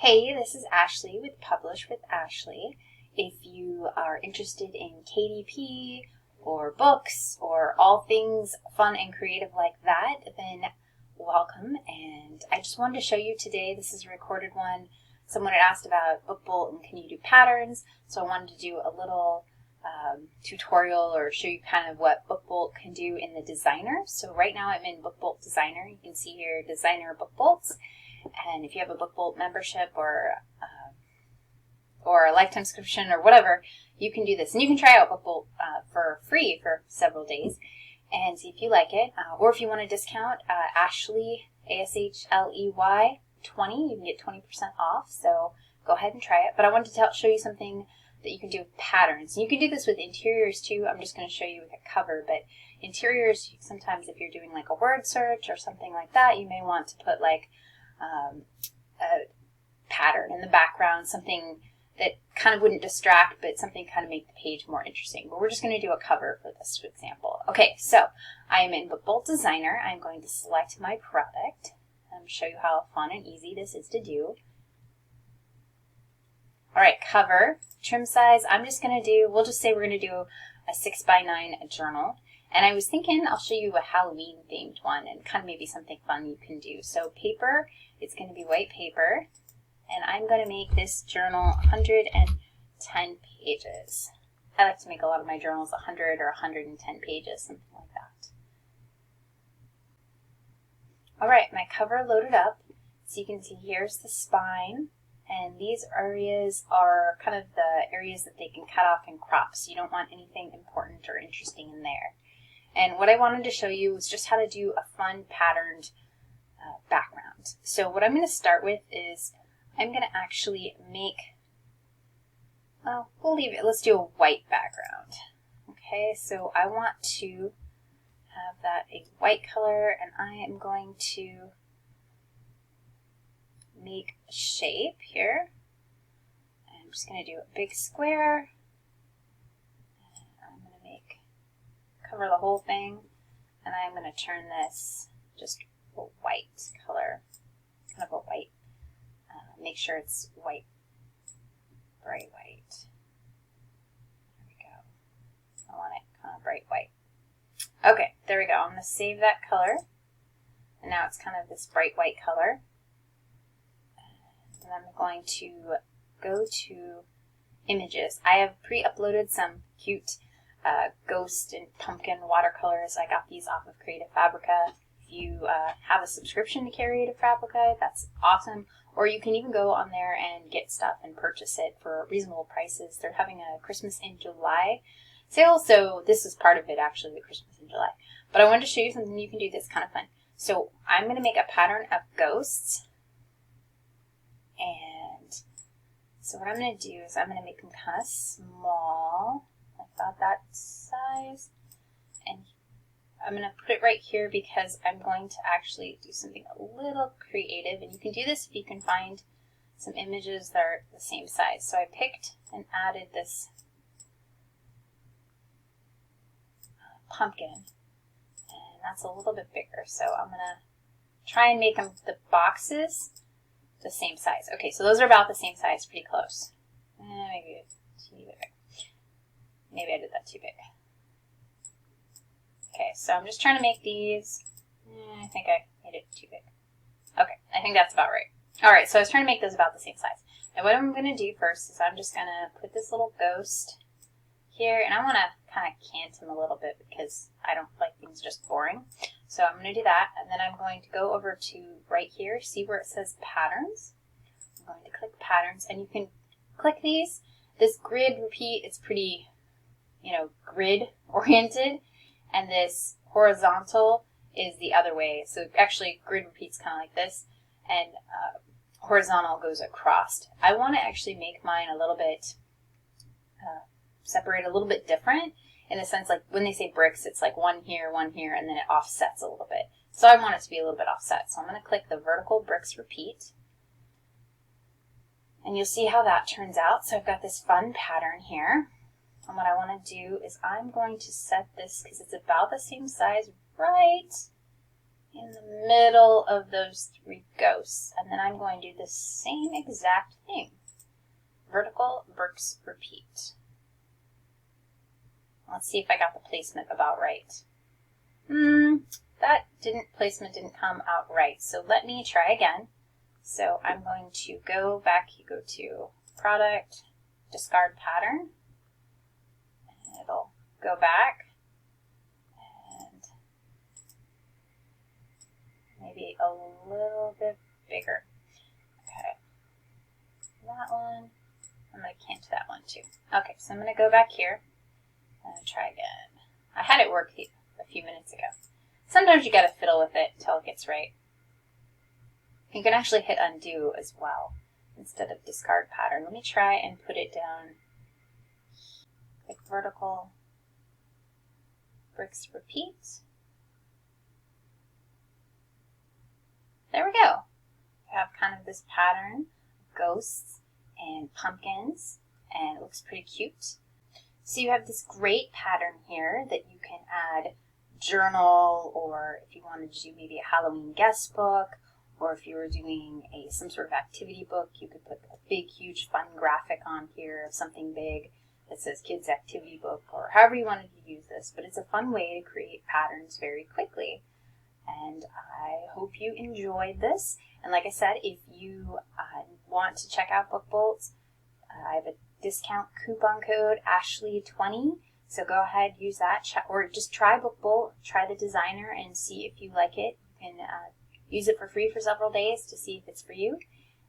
Hey, this is Ashley with Publish with Ashley. If you are interested in KDP or books or all things fun and creative like that, then welcome. And I just wanted to show you today, this is a recorded one. Someone had asked about Book Bolt and can you do patterns, so I wanted to do a little tutorial or show you kind of what Book Bolt can do in the Designer. So right now I'm in Book Bolt Designer. You can see here Designer Book Bolts. And if you have a Book Bolt membership or a lifetime subscription or whatever, you can do this. And you can try out Book Bolt for free for several days and see if you like it. Or if you want a discount, Ashley, ASHLEY 20, you can get 20% off. So go ahead and try it. But I wanted to show you something that you can do with patterns. And you can do this with interiors too. I'm just going to show you with a cover. But interiors, sometimes if you're doing like a word search or something like that, you may want to put like a pattern in the background, something that kind of wouldn't distract, but something kind of make the page more interesting. But we're just going to do a cover for this example. Okay, so I am in Book Bolt Designer. I'm going to select my product and show you how fun and easy this is to do. All right, cover, trim size, I'm just going to do, we'll just say we're going to do a 6x9 journal. And I was thinking I'll show you a Halloween themed one and kind of maybe something fun you can do. So paper, it's going to be white paper. And I'm going to make this journal 110 pages. I like to make a lot of my journals 100 or 110 pages, something like that. All right, my cover loaded up. So you can see here's the spine. And these areas are kind of the areas that they can cut off and crop. So you don't want anything important or interesting in there. And what I wanted to show you was just how to do a fun patterned background. So what I'm going to start with is I'm going to actually make, well, we'll leave it, let's do a white background. Okay, so I want to have that a white color, and I am going to make a shape here. I'm just going to do a big square. I'm going to cover the whole thing, and I'm going to turn this just a white color, kind of a white, make sure it's white, bright white. There we go. I want it kind of bright white. Okay, there we go. I'm going to save that color, and now it's kind of this bright white color. And I'm going to go to images. I have pre-uploaded some cute ghost and pumpkin watercolors. I got these off of Creative Fabrica. If you have a subscription to Creative Fabrica, that's awesome. Or you can even go on there and get stuff and purchase it for reasonable prices. They're having a Christmas in July sale, so this is part of it actually, the Christmas in July. But I wanted to show you something you can do that's kind of fun. So I'm going to make a pattern of ghosts. And so what I'm going to do is I'm going to make them kind of small, like about that size, and I'm going to put it right here because I'm going to actually do something a little creative, and you can do this if you can find some images that are the same size. So I picked and added this pumpkin, and that's a little bit bigger, so I'm going to try and make them, the boxes, the same size. Okay, so those are about the same size, pretty close. Maybe a teeny bit big. Maybe I did that too big. Okay, so I'm just trying to make these. I think I made it too big. Okay, I think that's about right. All right, so I was trying to make those about the same size. Now what I'm going to do first is I'm just going to put this little ghost here, and I want to kind of cant him a little bit because I don't like things just boring. So I'm going to do that, and then I'm going to go over to right here, see where it says patterns. I'm going to click patterns, and you can click these. This grid repeat is pretty, grid oriented, and this horizontal is the other way. So actually grid repeats kind of like this, and horizontal goes across. I want to actually make mine a little bit, separate a little bit different. In the sense, like when they say bricks, it's like one here, and then it offsets a little bit. So I want it to be a little bit offset. So I'm going to click the vertical bricks repeat. And you'll see how that turns out. So I've got this fun pattern here. And what I want to do is I'm going to set this, because it's about the same size, right in the middle of those 3 ghosts. And then I'm going to do the same exact thing. Vertical, bricks, repeat. Let's see if I got the placement about right. That placement didn't come out right. So let me try again. So I'm going to go back, you go to product, discard pattern, and it'll go back, and maybe a little bit bigger. Okay, that one, I'm going to cant that one too. Okay, so I'm going to go back here and try again. I had it work a few minutes ago. Sometimes you got to fiddle with it until it gets right. You can actually hit undo as well instead of discard pattern. Let me try and put it down. Click vertical, bricks, repeat. There we go. We have kind of this pattern, ghosts and pumpkins, and it looks pretty cute. So you have this great pattern here that you can add journal, or if you wanted to do maybe a Halloween guest book, or if you were doing some sort of activity book, you could put a big, huge, fun graphic on here of something big that says kids activity book, or however you wanted to use this. But it's a fun way to create patterns very quickly. And I hope you enjoyed this. And like I said, if you want to check out Book Bolt, I have a discount coupon code Ashley20. So go ahead, use that, or just try Book Bolt, try the designer, and see if you like it. You can use it for free for several days to see if it's for you.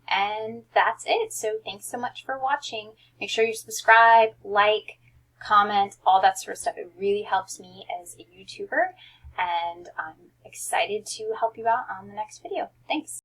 And that's it. So thanks so much for watching. Make sure you subscribe, like, comment, all that sort of stuff. It really helps me as a YouTuber, and I'm excited to help you out on the next video. Thanks.